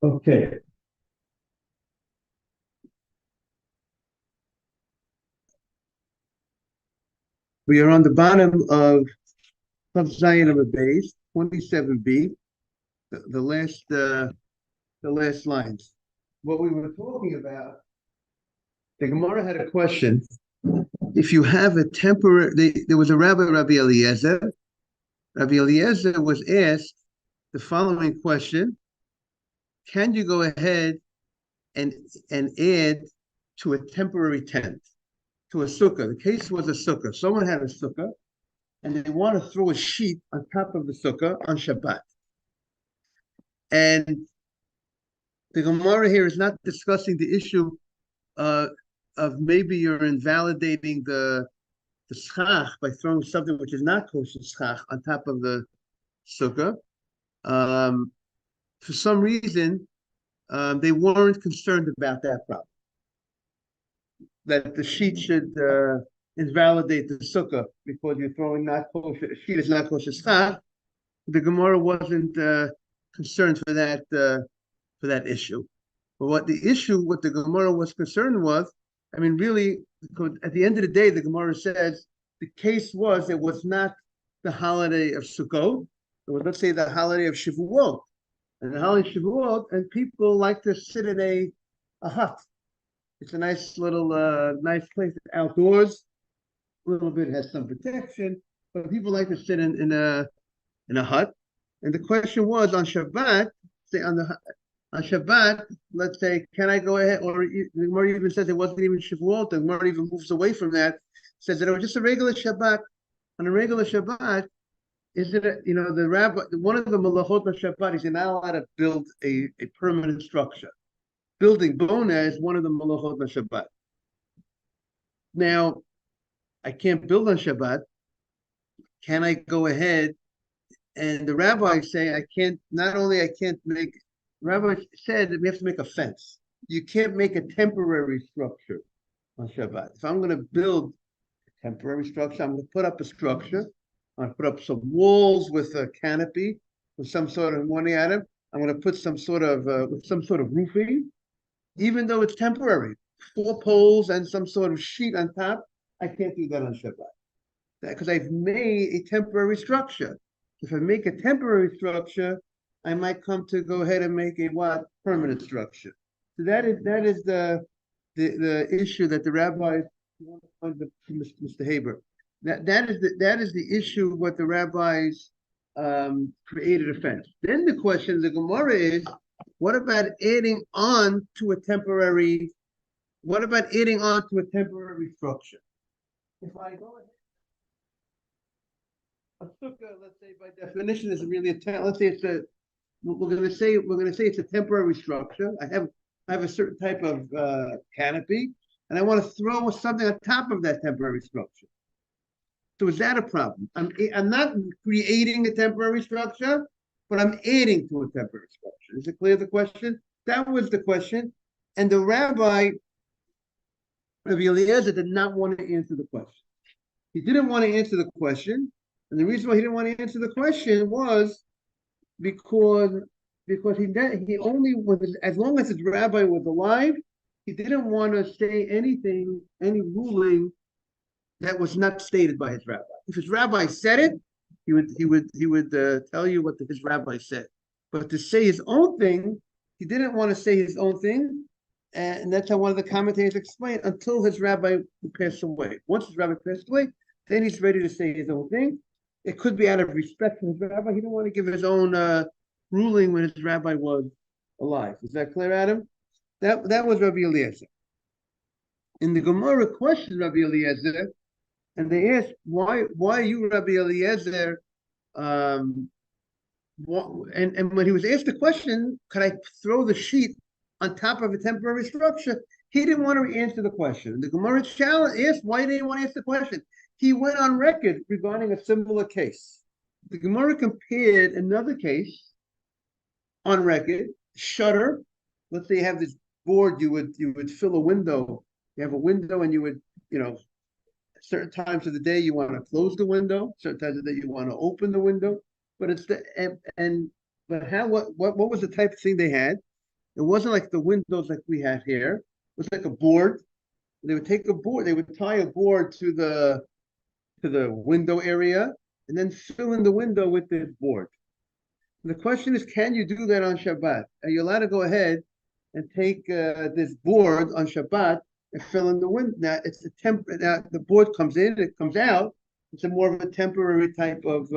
Okay, we are on the bottom of Zion of a base, 27b, the last lines. What we were talking about, the Gemara had a question. If you have a temporary, there was a rabbi, Rabbi Eliezer. Rabbi Eliezer was asked the following question: can you go ahead and add to a temporary tent, to a sukkah? The case was a sukkah. Someone had a sukkah, and they want to throw a sheet on top of the sukkah on Shabbat. And the Gemara here is not discussing the issue uh, of maybe you're invalidating the schach by throwing something which is not kosher schach on top of the sukkah. Um, for some reason, they weren't concerned about that problem, that the sheet should invalidate the sukkah because you're throwing not kosher, sheet is not kosher schach. The Gemara wasn't concerned for that issue. But what the Gemara was concerned was, I mean, really, at the end of the day, the Gemara says the case was it was not the holiday of Sukkot, it was, let's say, the holiday of Shavuot. And the holiday of Shavuot, and people like to sit in a hut. It's a nice little, nice place outdoors. A little bit has some protection, but people like to sit in a hut. And the question was on Shabbat, say on Shabbat, let's say, can I go ahead? Or the Gemara even says it wasn't even Shavuot. The Gemara even moves away from that. Says that it was just a regular Shabbat. On a regular Shabbat, is it the rabbi? One of the malachot of Shabbat is you're not allowed to build a permanent structure. Building bona is one of the malachot of Shabbat. Now, I can't build on Shabbat. Can I go ahead? And the rabbis say I can't. Not only I can't make. Rabbi said that we have to make a fence. You can't make a temporary structure on Shabbat. If I'm going to build a temporary structure, I'm going to put up a structure. I'm going to put up some walls with a canopy, with some sort of money at it. I'm going to put some sort of roofing, even though it's temporary. 4 poles and some sort of sheet on top. I can't do that on Shabbat because I've made a temporary structure. If I make a temporary structure, I might come to go ahead and make a permanent structure. So that is the issue that the rabbis Mr. Haber. That is the issue what the rabbis created a fence. Then the question, the Gemara is, what about adding on to a temporary? What about adding on to a temporary structure? If I go ahead. A sukkah, let's say by definition, is really let's say it's a we're going to say it's a temporary structure. I have a certain type of canopy, and I want to throw something on top of that temporary structure. So is that a problem? I'm not creating a temporary structure, but I'm adding to a temporary structure. Is it clear the question? That was the question, and the Rabbi Eliezer did not want to answer the question. He didn't want to answer the question. And the reason why he didn't want to answer the question was because he only was, as long as his rabbi was alive, he didn't want to say any ruling that was not stated by his rabbi. If his rabbi said it, he would tell you what his rabbi said. But to say his own thing, he didn't want to say his own thing, and that's how one of the commentators explained until his rabbi passed away. Once his rabbi passed away, then he's ready to say his own thing. It could be out of respect for his rabbi. He didn't want to give his own ruling when his rabbi was alive. Is that clear, Adam? That was Rabbi Eliezer. In the Gemara questioned Rabbi Eliezer, and they asked, why you, Rabbi Eliezer? And when he was asked the question, could I throw the sheet on top of a temporary structure? He didn't want to answer the question. The Gemara asked, why didn't he want to answer the question? He went on record regarding a similar case. The Gemara compared another case on record, shutter. Let's say you have this board, you would fill a window. You have a window and you would, certain times of the day you want to close the window, certain times of the day you want to open the window. But it's what was the type of thing they had? It wasn't like the windows like we have here. It was like a board. They would take a board, they would tie a board to the window area and then fill in the window with this board. And the question is, can you do that on Shabbat? Are you allowed to go ahead and take this board on Shabbat and fill in the window? Now it's a now the board comes in, it comes out. It's a more of a temporary type of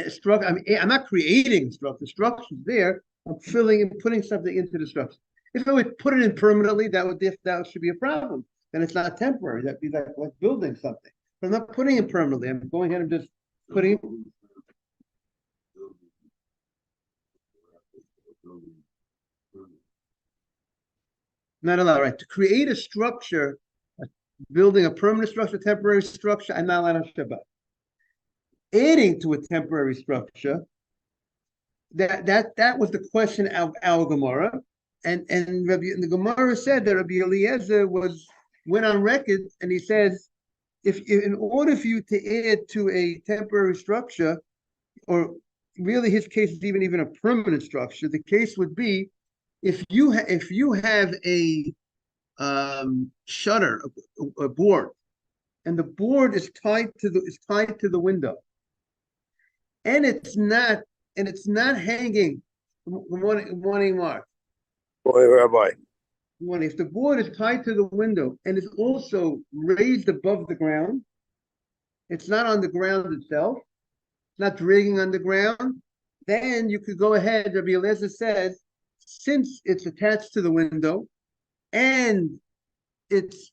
structure. I mean, I'm not creating structure. The structure's there. I'm filling and putting something into the structure. If I would put it in permanently, that should be a problem. Then it's not temporary. That'd be like building something. But I'm not putting it permanently. I'm going ahead and just putting it. Not allowed, right? To create a structure, building a permanent structure, temporary structure, I'm not allowed on Shabbat. Adding to a temporary structure, that was the question of our Gemara, and the Gemara said that Rabbi Eliezer went on record and he says, if in order for you to add to a temporary structure, or really his case is even a permanent structure, the case would be if you have a shutter, a board, and the board is tied to the window, and it's not hanging. Good morning, Mark. Boy, Rabbi. If the board is tied to the window and is also raised above the ground, it's not on the ground itself, it's not dragging on the ground, then you could go ahead. Rabbi Eliezer says, since it's attached to the window and it's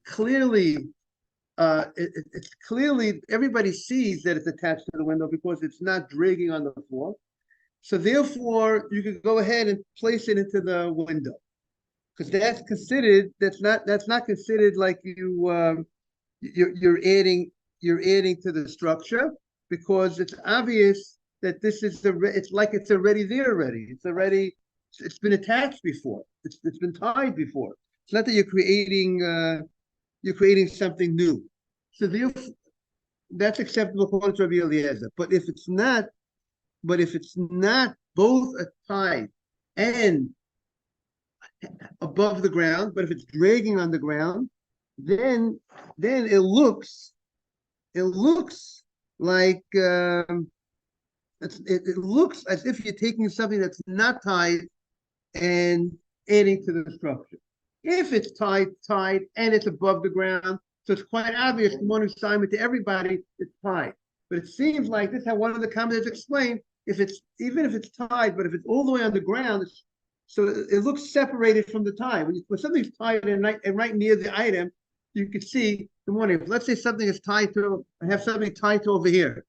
clearly it's clearly everybody sees that it's attached to the window because it's not dragging on the floor. So therefore, you could go ahead and place it into the window, because that's not considered like you're adding to the structure, because it's obvious that it's like it's already there already. It's been attached before. It's been tied before. It's not that you're creating something new. So therefore, that's acceptable according to Rabbi Eliezer. But if it's not both tied and above the ground, but if it's dragging on the ground, then it looks like it looks as if you're taking something that's not tied and adding to the structure. If it's tied and it's above the ground, so it's quite obvious from one assignment to everybody, it's tied. But it seems like this is how one of the commentators explained, even if it's tied, but if it's all the way on the ground, so it looks separated from the tie. When something's tied and right near the item, you can see, good morning, let's say something is tied to, I have something tied to over here,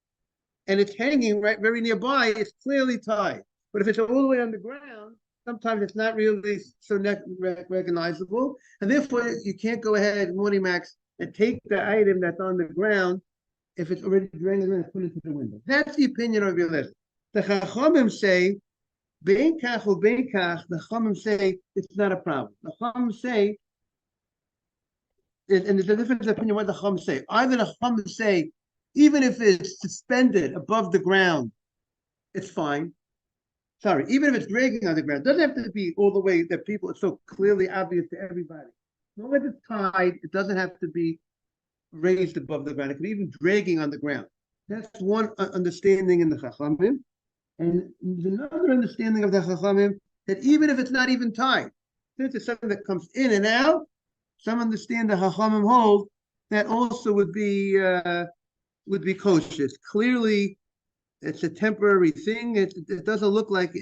and it's hanging right very nearby, it's clearly tied. But if it's all the way on the ground, sometimes it's not really so recognizable, and therefore you can't go ahead, morning Max, and take the item that's on the ground if it's already drained and put it into the window. That's the opinion of your list. The Chachamim say, bein kach or bein kach, the Chachamim say it's not a problem. The Chachamim say, and there's a difference of opinion what the Chachamim say. Either the Chachamim say, even if it's suspended above the ground, it's fine. Sorry, even if it's dragging on the ground, it doesn't have to be all the way that it's so clearly obvious to everybody. As long as it's tied, it doesn't have to be raised above the ground. It could be even dragging on the ground. That's one understanding in the Chachamim. And there's another understanding of the Chachamim that even if it's not even tied, since it's something that comes in and out, some understand the Chachamim hold that also would be kosher. Clearly, it's a temporary thing. It doesn't look like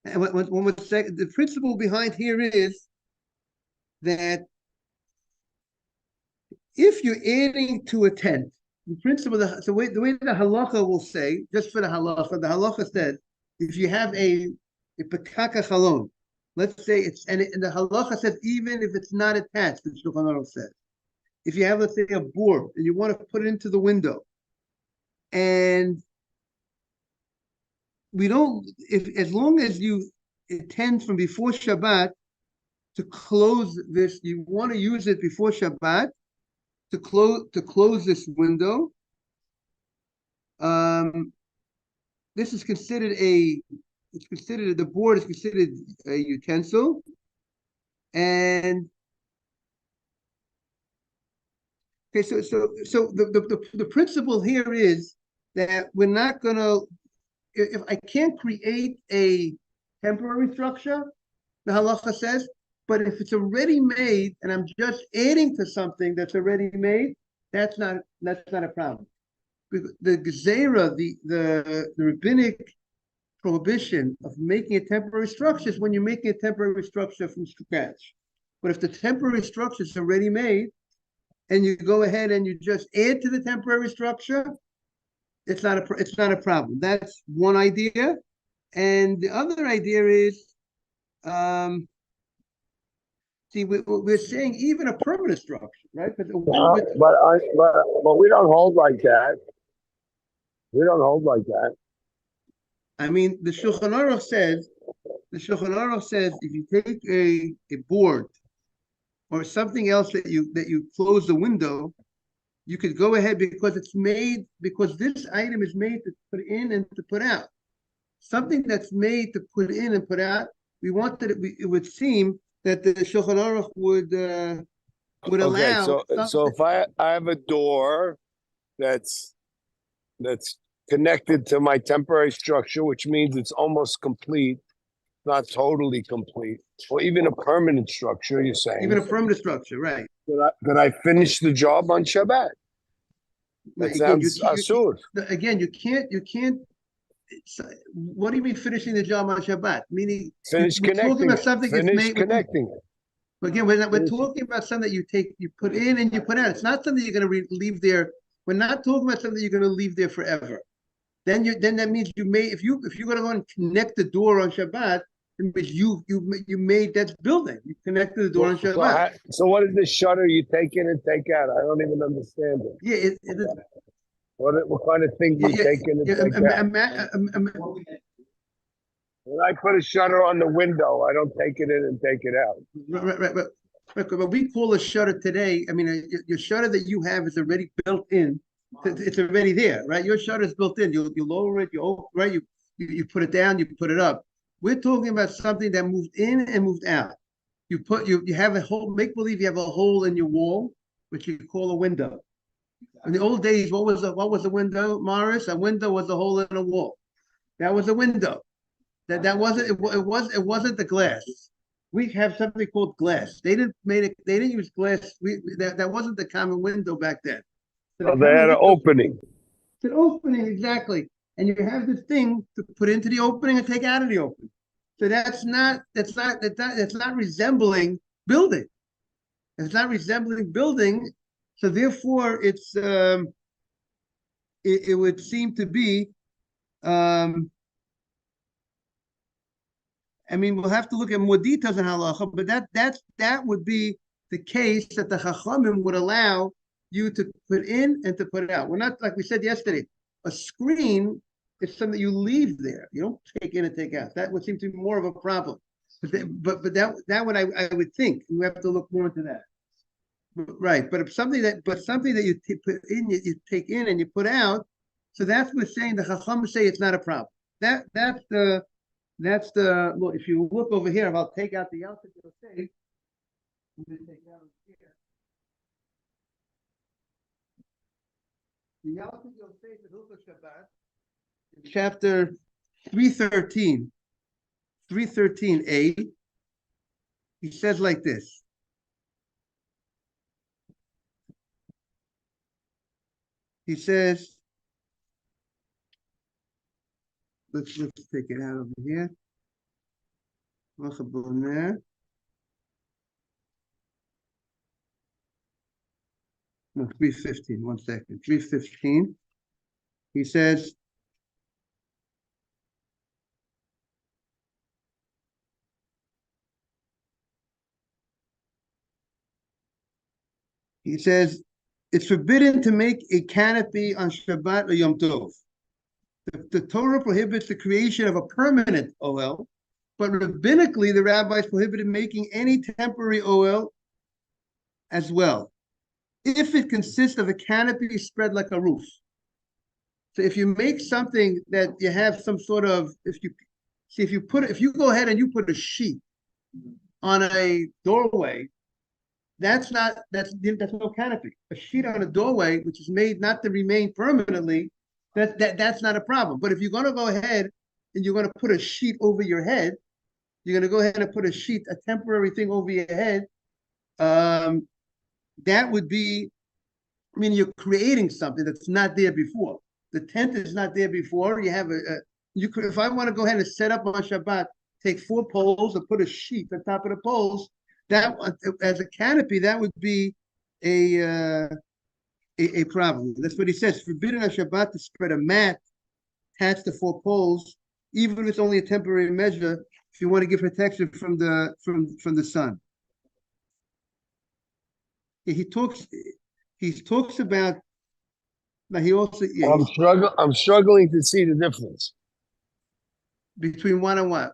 and when we say the principle behind here is that if you're adding to a tent, the principle, the way the halacha will say, just for the halacha said, if you have a pekaka chalon, let's say and the halacha says even if it's not attached, the Shulchan Aruch says, if you have, let's say, a board and you want to put it into the window, and as long as you intend from before Shabbat to close this, you want to use it before Shabbat to close this window. this is considered the board is considered a utensil, and okay, so the principle here is that we're not gonna, if I can't create a temporary structure, the halacha says, but if it's already made and I'm just adding to something that's already made, that's not a problem. The gezerah, the rabbinic prohibition of making a temporary structure is when you're making a temporary structure from scratch. But if the temporary structure is already made and you go ahead and you just add to the temporary structure, it's not a problem. That's one idea. And the other idea is, see, we're saying even a permanent structure, right? But we don't hold like that. We don't hold like that. I mean, the Shulchan Aruch says, if you take a board or something else that you close the window, you could go ahead because this item is made to put in and to put out. Something that's made to put in and put out, it would seem that the Shulchan Aruch would allow. Okay, so if I have a door that's connected to my temporary structure, which means it's almost complete, not totally complete, or even a permanent structure, you're saying. Even a permanent structure, right. Did I finish the job on Shabbat? That sounds asur. Again, you can't, what do you mean finishing the job on Shabbat? Meaning, Finish connecting it. Finish connecting it. Again, we're talking about something that you put in and you put out. It's not something you're going to leave there. We're not talking about something you're going to leave there forever. Then that means if you're going to go and connect the door on Shabbat, it means you made that building. You connected the door on Shabbat. So what is the shutter you take in and take out? I don't even understand it. Yeah, it is. What kind of thing you take in and take out? When I put a shutter on the window, I don't take it in and take it out. Right. But we call a shutter today. I mean, your shutter that you have is already built in. It's already there, right? Your shutter is built in. You lower it. You put it down. You put it up. We're talking about something that moved in and moved out. You have a hole. Make believe you have a hole in your wall, which you call a window. In the old days, what was a window, Morris? A window was a hole in a wall. That was a window. That wasn't it wasn't the glass. We have something called glass. They didn't use glass. That wasn't the common window back then. So they had an opening. It's an opening, exactly. And you have this thing to put into the opening and take out of the opening. So that's not resembling building. It's not resembling building. So therefore, it would seem to be. I mean, we'll have to look at more details on halacha, but that would be the case that the Chachamim would allow you to put in and to put it out. We're not, like we said yesterday, a screen is something you leave there. You don't take in and take out. That would seem to be more of a problem. But that one I would think we have to look more into that. Right, but something that you put in, you take in and you put out. So that's what we're saying. The Chacham say it's not a problem. That's the look. If you look over here, I'll take out the Yalkut Yosef. I'm going to take out here. The Yalkut Yosef is Hilchos Shabbat, in chapter 313, 313a. He says like this. He says, let's take it out over here. No, 315, 1 second. 315. He says, it's forbidden to make a canopy on Shabbat or Yom Tov. The Torah prohibits the creation of a permanent OL, but rabbinically, the rabbis prohibited making any temporary OL as well, if it consists of a canopy spread like a roof. So if you make something that you have some sort of, if you go ahead and you put a sheet on a doorway, that's no canopy. A sheet on a doorway, which is made not to remain permanently, that's not a problem. But if you're going to go ahead and you're going to put a sheet over your head, you're going to go ahead and put a temporary thing over your head. That would be, I mean, you're creating something that's not there before. The tent is not there before. You have if I want to go ahead and set up on Shabbat, take 4 poles and put a sheet on top of the poles, that as a canopy, that would be a problem. That's what he says. Forbidden on Shabbat to spread a mat attached to 4 poles, even if it's only a temporary measure, if you want to give protection from the sun. He talks about. Now he also I'm struggling to see the difference between what and what.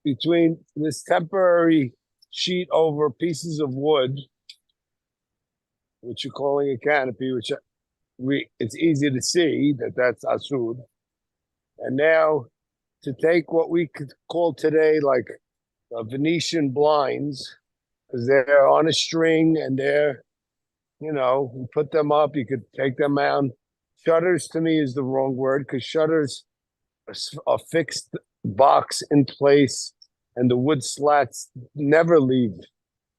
Between this temporary sheet over pieces of wood, which you're calling a canopy, which it's easy to see that's asud, and now to take what we could call today like Venetian blinds, because they're on a string and they're, you put them up, you could take them out. Shutters to me is the wrong word, because shutters are a fixed box in place and the wood slats never leave.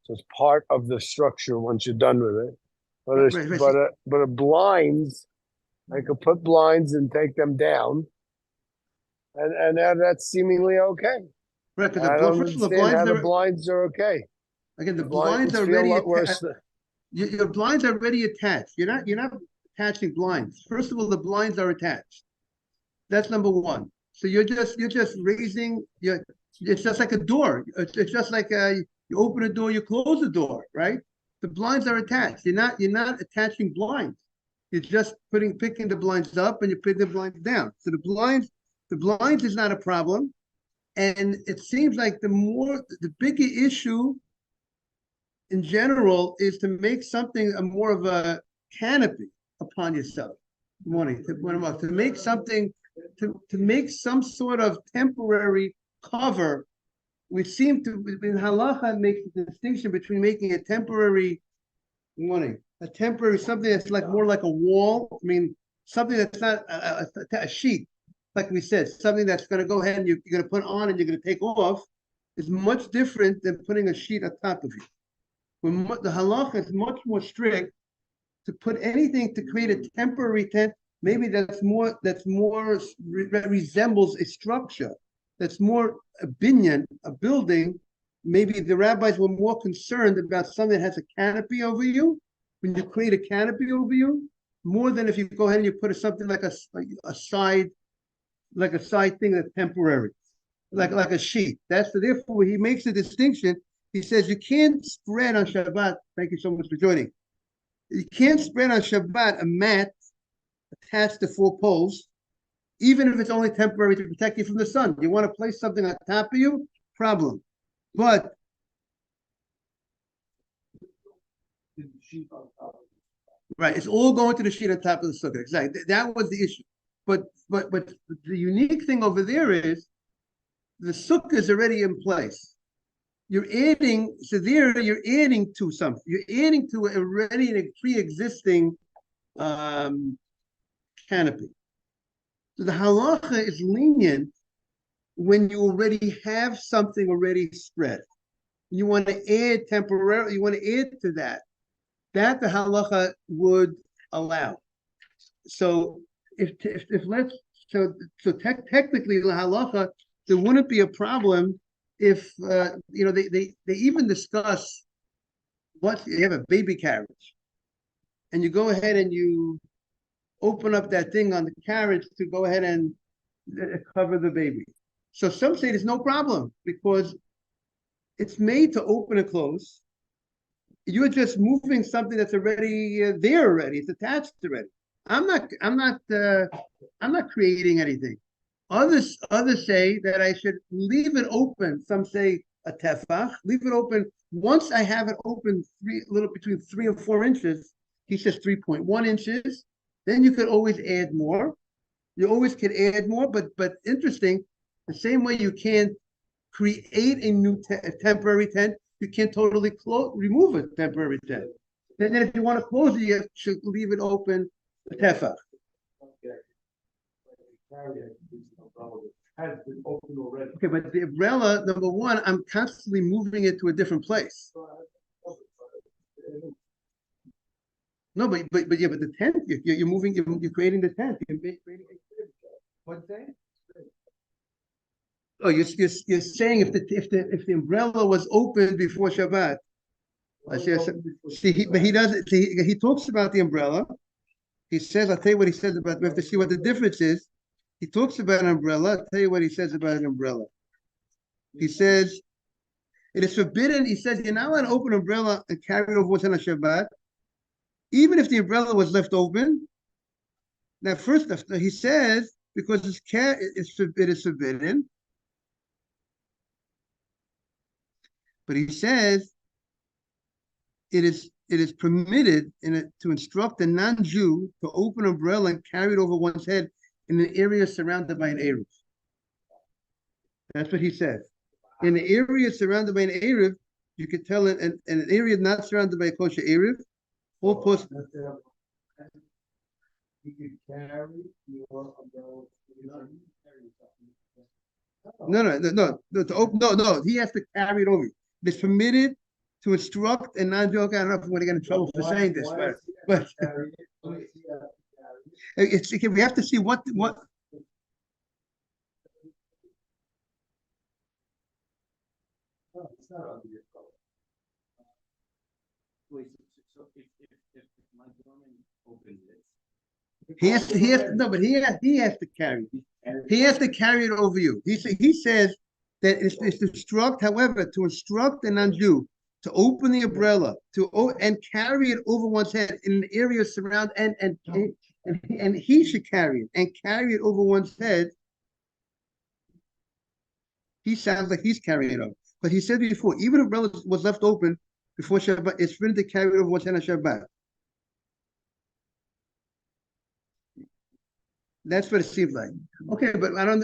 So it's part of the structure once you're done with it. But a blinds, I could put blinds and take them down, and that's seemingly okay. Right, because I don't understand how the blinds are okay. Again, the blinds are already your blinds are already attached. You're not attaching blinds. First of all, the blinds are attached. That's number one. So you're just raising your. It's just like a door. It's just like you open a door, you close the door, right? The blinds are attached. You're not attaching blinds. You're just picking the blinds up and you put the blinds down. So the blinds is not a problem. And it seems like the bigger issue in general is to make something more of a canopy upon yourself. To make something, to make some sort of temporary cover. We seem to, in halacha, makes the distinction between making a temporary something that's like more like a wall. I mean, something that's not a sheet, like we said, something that's going to go ahead and you're going to put on and you're going to take off, is much different than putting a sheet on top of you. The halacha is much more strict to put anything to create a temporary tent. Maybe that resembles a structure. That's more a binyan, a building. Maybe the rabbis were more concerned about something that has a canopy over you. When you create a canopy over you, more than if you go ahead and you put something like a side thing that's temporary, like a sheet. Therefore he makes a distinction. He says you can't spread on Shabbat. Thank you so much for joining. You can't spread on Shabbat a mat attached to 4 poles, even if it's only temporary to protect you from the sun. You want to place something on top of you, problem. But right, it's all going to the sheet on top of the sukkah. Exactly. That was the issue. But the unique thing over there is the sukkah is already in place. You're adding to something. You're adding to already a pre-existing canopy. So the halacha is lenient when you already have something already spread. You want to add temporarily, you want to add to that. That the halacha would allow. So technically the halacha, there wouldn't be a problem if they even discuss what you have a baby carriage and you go ahead and you open up that thing on the carriage to go ahead and cover the baby. So some say there's no problem because it's made to open and close. You're just moving something that's already there already. It's attached already. I'm not creating anything. Others say that I should leave it open. Some say a tefach, leave it open. Once I have it open between 3 and 4 inches, he says 3.1 inches. then you could always add more. You always could add more, but interesting, the same way you can't create a new temporary tent, you can't totally remove a temporary tent. Then if you want to close it, you should leave it open, a tefach. Okay, but the umbrella, number one, I'm constantly moving it to a different place. No, but yeah, but the tent, you're moving, you're creating the tent. You're creating what's that? Oh, you're saying if the umbrella was open before Shabbat. I see, but he doesn't. He talks about the umbrella. He says, I'll tell you what he says about. We have to see what the difference is. He talks about an umbrella. I'll tell you what he says about an umbrella. He says it is forbidden. He says you're not allowed to open an umbrella and carry it over what's on a Shabbat, even if the umbrella was left open. Now, first, he says because it is forbidden. But he says it is permitted to instruct a non-Jew to open an umbrella and carry it over one's head in an area surrounded by an Eruv. That's what he says. In the area surrounded by an Eruv, you could tell an area not surrounded by a kosher Eruv, all post. You could carry your umbrella. No. He has to carry it over. It's permitted to instruct and not joke. I don't know if we're going to get in trouble for saying this, but we have to see what. It's not under your color. Wait, so if my woman opens it, he has to carry. He has to carry it over you. He says that it's to instruct, however, to instruct a non-Jew to open the umbrella and carry it over one's head in an area surround and he should carry it over one's head. He sounds like he's carrying it over. But he said before, even if umbrella was left open before Shabbat, it's forbidden to carry it over one's head on Shabbat. That's what it seems like. Okay, but I don't.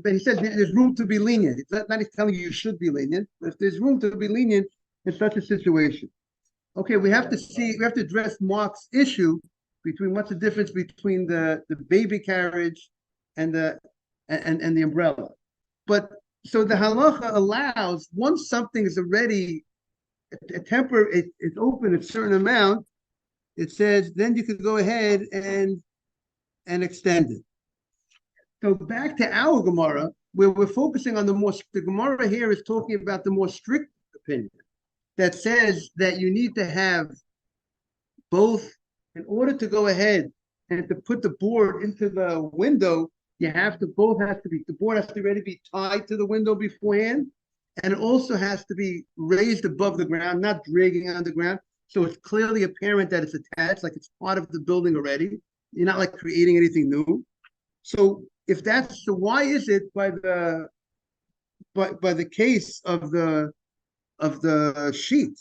But he says there's room to be lenient. It's not he's telling you should be lenient. But if there's room to be lenient in such a situation, okay, we have to address Mark's issue between what's the difference between the baby carriage and the umbrella. But so the halacha allows once something is already it's open a certain amount, it says then you can go ahead and extend it. So back to our Gemara, where we're focusing on the Gemara here is talking about the more strict opinion that says that you need to have both in order to go ahead and to put the board into the window. The board has to already be tied to the window beforehand, and it also has to be raised above the ground, not dragging on the ground. So it's clearly apparent that it's attached, like it's part of the building already. You're not like creating anything new. So why is it by the case of the sheet?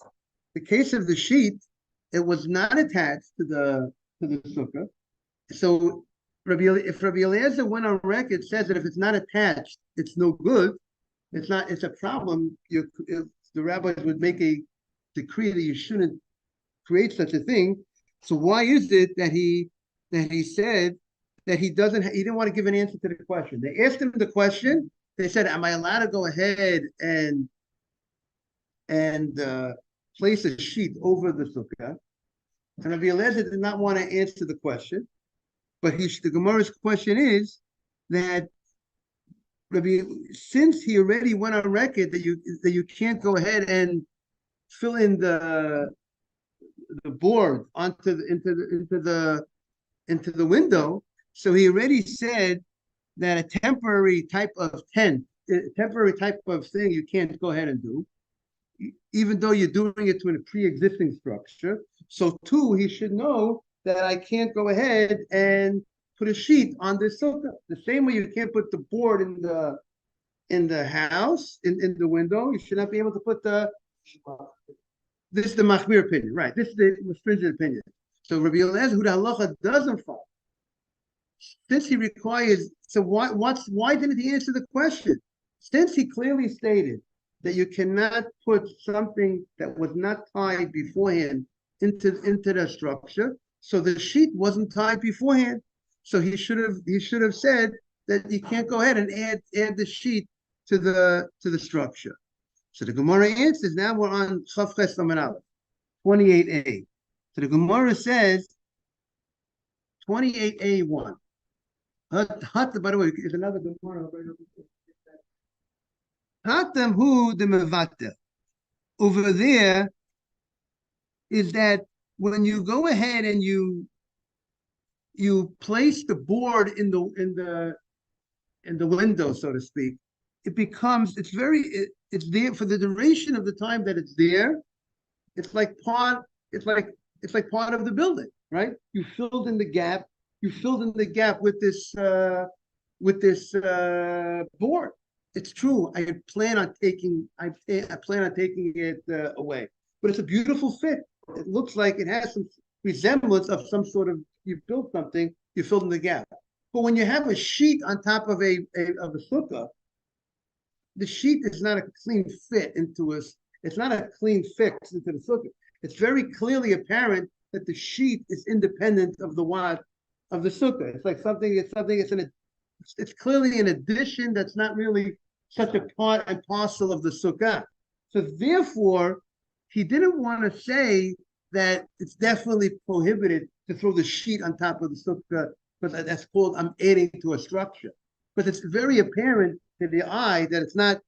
The case of the sheet, it was not attached to the sukkah. So if Rabbi Eliezer went on record, says that if it's not attached, it's no good. It's a problem. The rabbis would make a decree that you shouldn't create such a thing. So why is it that he said that he didn't want to give an answer to the question? They asked him the question. They said, am I allowed to go ahead and place a sheet over the sukkah? And Rabbi Eliezer did not want to answer the question. But the Gemara's question is that since he already went on record that you can't go ahead and fill in the board into the window, so he already said that a temporary type of tent, a temporary type of thing you can't go ahead and do, even though you're doing it to a pre-existing structure. So too, he should know that I can't go ahead and put a sheet on the sukkah. The same way you can't put the board in the house, in the window, you should not be able to put this is the machmir opinion, right? This is the stringent opinion. So Rabbi Eliezer, who the halacha doesn't follow, since he requires, so why didn't he answer the question? Since he clearly stated that you cannot put something that was not tied beforehand into the structure, so the sheet wasn't tied beforehand. So he should have said that you can't go ahead and add the sheet to the structure. So the Gemara answers. Now we're on Chaf Ches Lamed Aleph, 28a. So the Gemara says 28a1. By the way, is another Gemara. Hatam hu de mevata. Over there is that when you go ahead and you place the board in the window, so to speak, it's there for the duration of the time that it's there. It's like part of the building, right? You filled in the gap with this board. It's true. I plan on taking it away, but it's a beautiful fit. It looks like it has some resemblance of some sort of, you built something, you filled in the gap. But when you have a sheet on top of a sukkah, the sheet is not a clean fit it's not a clean fix into the sukkah. It's very clearly apparent that the sheet is independent of the sukkah. It's like it's clearly an addition that's not really such a part and parcel of the sukkah. So therefore, he didn't want to say that it's definitely prohibited to throw the sheet on top of the sukkah, but that's called I'm adding to a structure. But it's very apparent to the eye that it's not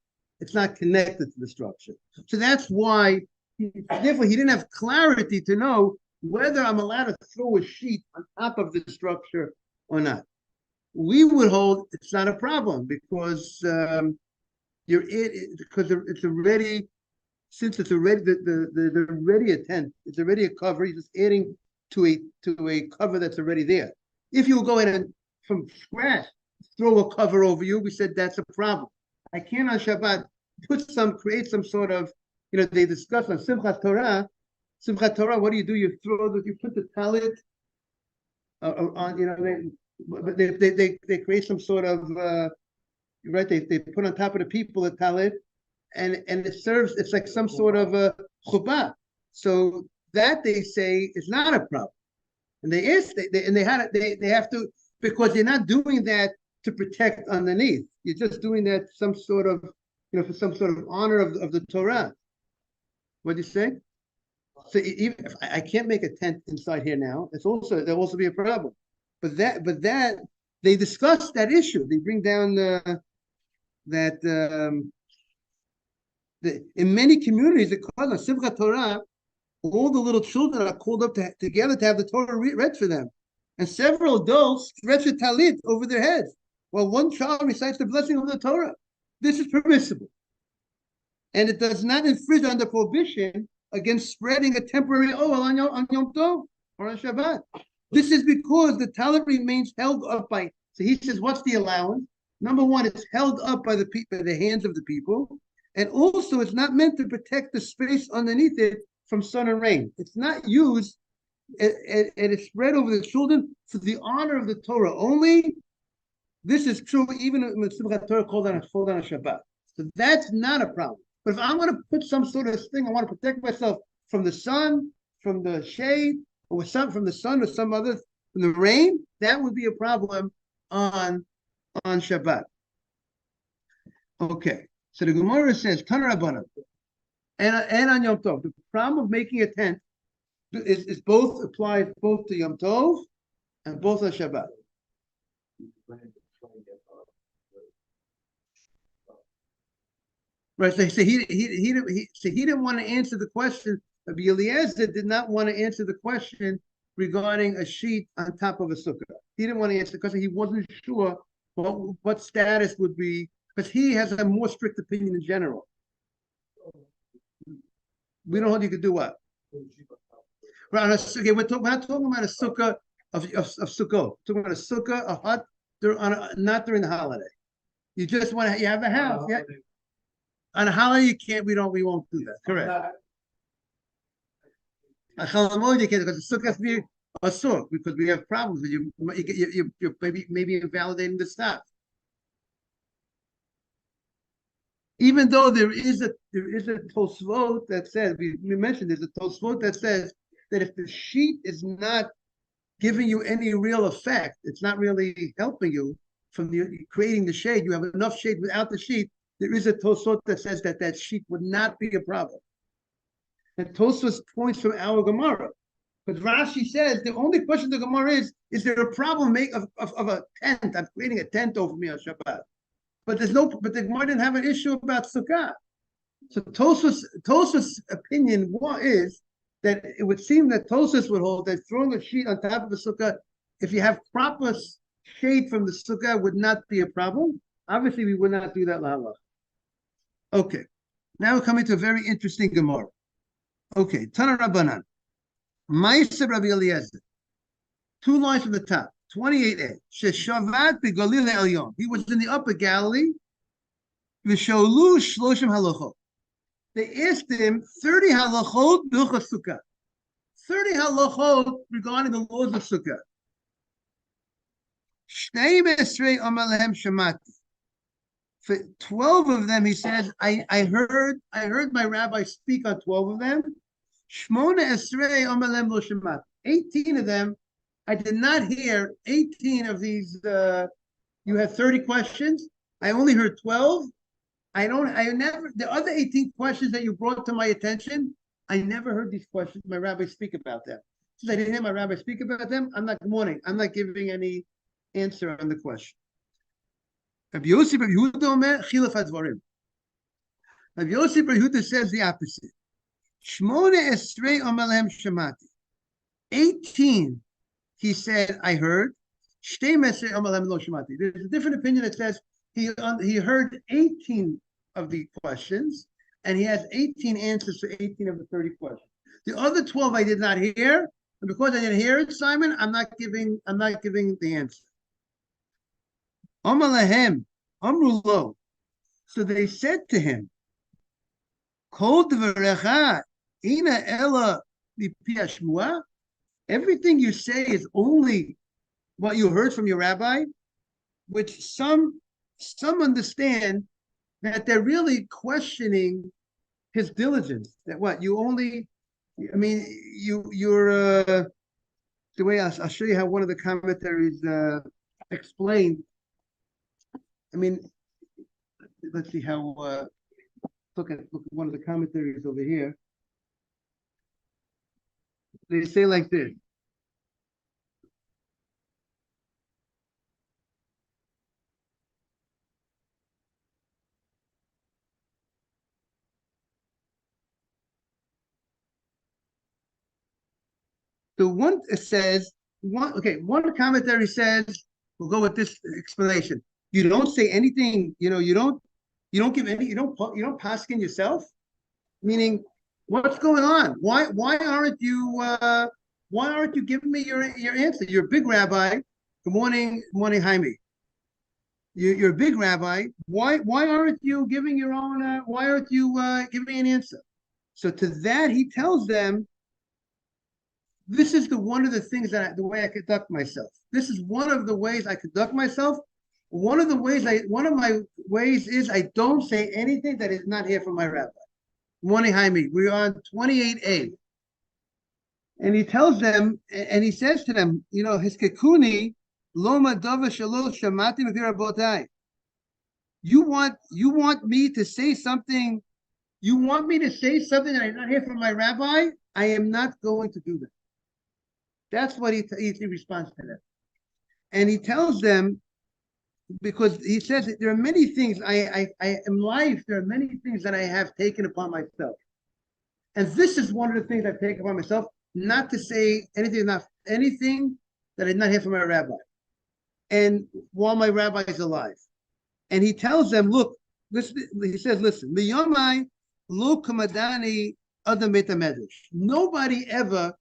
connected to the structure. So that's why, therefore, he didn't have clarity to know whether I'm allowed to throw a sheet on top of the structure or not. We would hold it's not a problem because it's already, since it's already the already a tent, it's already a cover. You're just adding to a cover that's already there. If you go ahead and from scratch throw a cover over you, we said that's a problem. I can't on Shabbat create some sort of, they discuss on Simchat Torah. Simchat Torah, what do? You put the talit on, they create some sort of, right? They put on top of the people the talit, and it's like some sort of a chubah. So that they say is not a problem. And they have to, because they're not doing that to protect underneath. You're just doing that some sort of, for some sort of honor of the Torah. What do you say? So even if I can't make a tent inside here now, there'll also be a problem. But that they discuss that issue. They bring down that in many communities, it calls on Simchat Torah. All the little children are called up together to have the Torah read for them, and several adults stretch a talit over their heads while one child recites the blessing of the Torah. This is permissible, and it does not infringe on the prohibition against spreading a temporary oil on Yom Tov or on Shabbat. This is because the talit remains held up by. So he says, what's the allowance? Number one, it's held up by the hands of the people, and also it's not meant to protect the space underneath it from sun and rain. It's not used, and it's spread over the children for the honor of the Torah only. This is true even when Simchat Torah called on a Shabbat. So that's not a problem. But if I want to put some sort of thing, I want to protect myself from the sun, from the shade, or from the sun or some other, from the rain, that would be a problem on Shabbat. Okay, so the Gemara says, Tana Rabbanan, and on Yom Tov. The problem of making a tent is both applies both to Yom Tov and both on Shabbat. Right. So he didn't want to answer the question. Eliezer did not want to answer the question regarding a sheet on top of a sukkah. He didn't want to answer because he wasn't sure what status would be, because he has a more strict opinion in general. We don't know you could do what? Right, okay, we're not talking about a sukkah of Sukkot. We're talking about a sukkah, a hut, not during the holiday. You just want to, you have a house. Yeah. On a holiday, you can't, we won't do that. Correct. On Chol Hamoed, you can't, because the sukkah has to be asur, because we have problems. You're maybe invalidating the stuff. Even though there is a Tosfot that says, we mentioned there's a Tosfot that says that if the sheet is not giving you any real effect, it's not really helping you from creating the shade. You have enough shade without the sheet. There is a Tosfot that says that that sheet would not be a problem. And Tosfot points from our Gemara. But Rashi says the only question the Gemara is there a problem of a tent? I'm creating a tent over me on Shabbat. But but the Gemara didn't have an issue about Sukkah. So Tosfos' opinion is that it would seem that Tosfos would hold that throwing a sheet on top of a Sukkah, if you have proper shade from the Sukkah, would not be a problem. Obviously, we would not do that lahalach. Okay, now we're coming to a very interesting Gemara. Okay, Tana Rabbanan, Ma'aser Rabbi Eliezer, 2 lines from the top, 28a. Sheshavat beGalil Elyon. He was in the Upper Galilee. V'sholu shloshim halachot. They asked him 30 halachot b'ilchos Sukkah. 30 halachot regarding the laws of Sukkah. Shnei Esrei Amar Lehem Shemati. For 12 of them, he says, I heard my rabbi speak on 12 of them. Shmona Esrei Amar Lehem Lo Shemati. 18 of them, I did not hear 18 of these. You had 30 questions. I only heard 12. The other 18 questions that you brought to my attention, I never heard these questions. My rabbi speak about them. Since I didn't hear my rabbi speak about them, I'm not giving any answer on the question. Rabbi Yossi Bar Yehuda Omer Chilaf Hadvarim. Rabbi Yossi Bar Yehuda says the opposite. Shmona Esrei Amar Lehem Shemati. 18, he said, I heard. Shtei Esrei Amar Lehem Lo Shemati. There's a different opinion that says he heard 18 of the questions, and he has 18 answers for 18 of the 30 questions. The other 12 I did not hear, and because I didn't hear it, Simon, I'm not giving the answer. Amar lahem, amru lo. So they said to him, Kol dvarecha ina ela mipi hashmuah. Everything you say is only what you heard from your rabbi, which some understand that they're really questioning his diligence. That what you only, I mean, you're the way I'll show you how one of the commentaries explained. I mean, let's see how. Look at one of the commentaries over here. They say like this. One commentary says, we'll go with this explanation. You don't say anything, you don't give any, you don't paskin yourself, meaning what's going on? Why aren't you giving me your answer? You're a big rabbi. Good morning, Jaime. You're a big rabbi. Why aren't you giving your own? Why aren't you giving me an answer? So to that he tells them, this is one of the things the way I conduct myself. This is one of the ways I conduct myself. One of my ways is I don't say anything that is not here from my rabbi. Morning, Jaime. We're on 28a. And he tells them, and he says to them, Hiskekuni, Loma Dava Shalol Shamati Mavirabotai. You want me to say something? You want me to say something that I not hear from my rabbi? I am not going to do that. That's what he responds to them. And he tells them, because he says that there are many things in life, there are many things that I have taken upon myself. And this is one of the things I've taken upon myself, not to say anything that I not hear from my rabbi. And while my rabbi is alive. And he tells them, look, he says, listen, Miyamai lo kamadani adam beit hamedrash. Nobody ever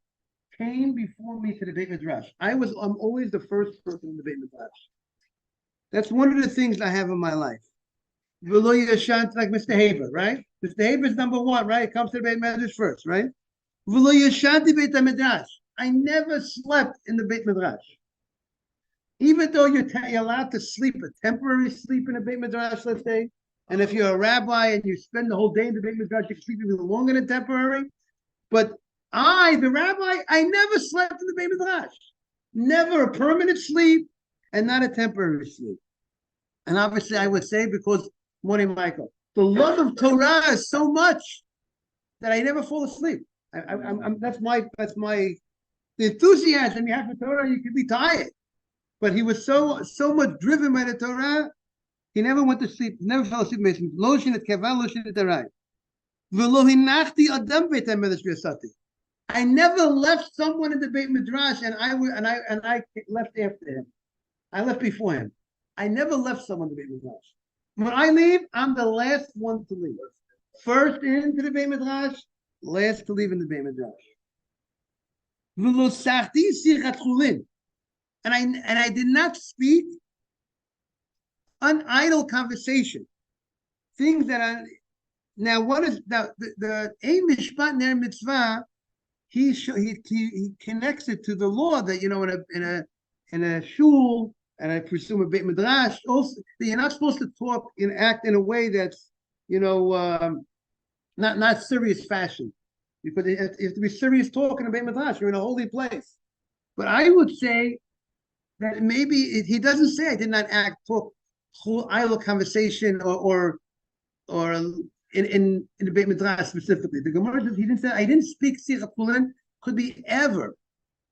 came before me to the Beit Midrash. I'm always the first person in the Beit Midrash. That's one of the things I have in my life. Like Mr. Haber, right? Mr. Haber is number one, right? It comes to the Beit Midrash first, right? Beit Midrash. I never slept in the Beit Midrash. Even though you're allowed to sleep, a temporary sleep in a Beit Midrash, let's say, and if you're a rabbi and you spend the whole day in the Beit Midrash, you can sleep even longer than temporary. But the rabbi, I never slept in the Beit Midrash. Never a permanent sleep and not a temporary sleep. And obviously, I would say because, morning, Michael, the love of Torah is so much that I never fall asleep. That's my the enthusiasm you have for Torah. You can be tired, but he was so much driven by the Torah. He never went to sleep. Never fell asleep. I never left someone in the Beit Midrash, and I left after him. I left before him. I never left someone in the Beit Midrash. When I leave, I'm the last one to leave. First into the Beit Midrash, last to leave in the Beit Midrash. And I did not speak an idle conversation. Things that are now. What is now the Ein Mishpat Ner Mitzvah? He connects it to the law that in a shul, and I presume a Beit Midrash also, that you're not supposed to talk and act in a way that's not serious fashion, because it has to be serious talk in a Beit Midrash. You're in a holy place. But I would say that maybe he doesn't say I did not talk idle conversation or in the Beit Midrash specifically. The Gemara says he didn't say I didn't speak Sichas Pulin. Could be ever.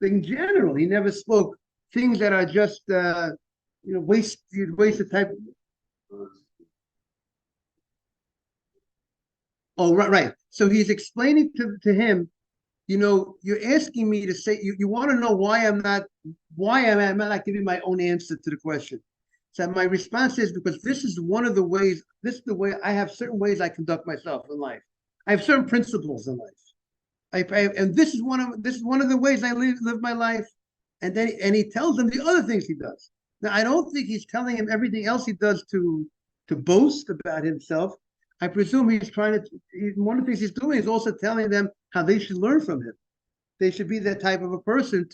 But in general, he never spoke things that are just waste of type. Oh, right. So he's explaining to him, you're asking me to say you want to know why I'm not giving my own answer to the question. So my response is because this is one of the ways. This is the way I have certain ways I conduct myself in life. I have certain principles in life. And this is one of the ways I live my life. And he tells him the other things he does. Now I don't think he's telling him everything else he does to boast about himself. I presume he's trying to. One of the things he's doing is also telling them how they should learn from him. They should be that type of a person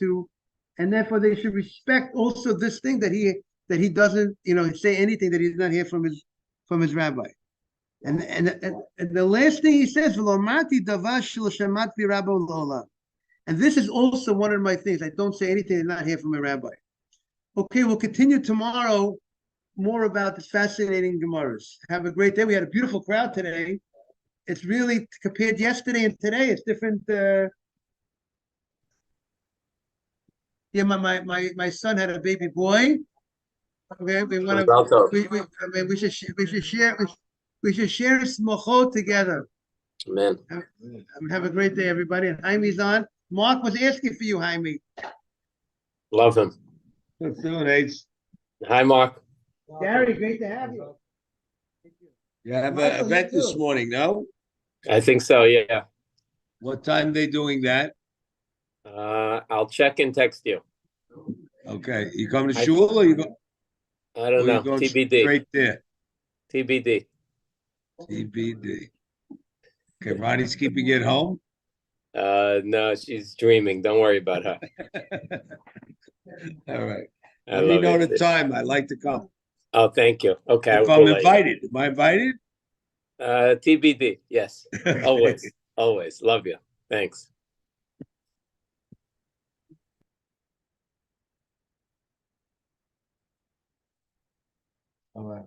and therefore they should respect also this thing that he doesn't say anything that he's not hear from his rabbi. And the last thing he says, and this is also one of my things. I don't say anything that's not hear from a rabbi. Okay, we'll continue tomorrow more about this fascinating Gemaras. Have a great day. We had a beautiful crowd today. It's really, compared yesterday and today, it's different. Yeah, my son had a baby boy. Okay, we should share smochot together. Amen. Have a great day, everybody. And Jaime's on. Mark was asking for you, Jaime. Love him. Let's do it, Ace. Hi, Mark. Gary, great to have you. You have an event this morning, no? I think so, yeah. What time they doing that? I'll check and text you. Okay. You coming to shul or you go? I don't know. Going TBD. Straight there. TBD. TBD. Okay, Ronnie's keeping it home? No, she's dreaming. Don't worry about her. All right. Let me know the time. I'd like to come. Oh, thank you. Okay. If I'm invited. Am I invited? TBD. Yes. Always. Always. Love you. Thanks. All right.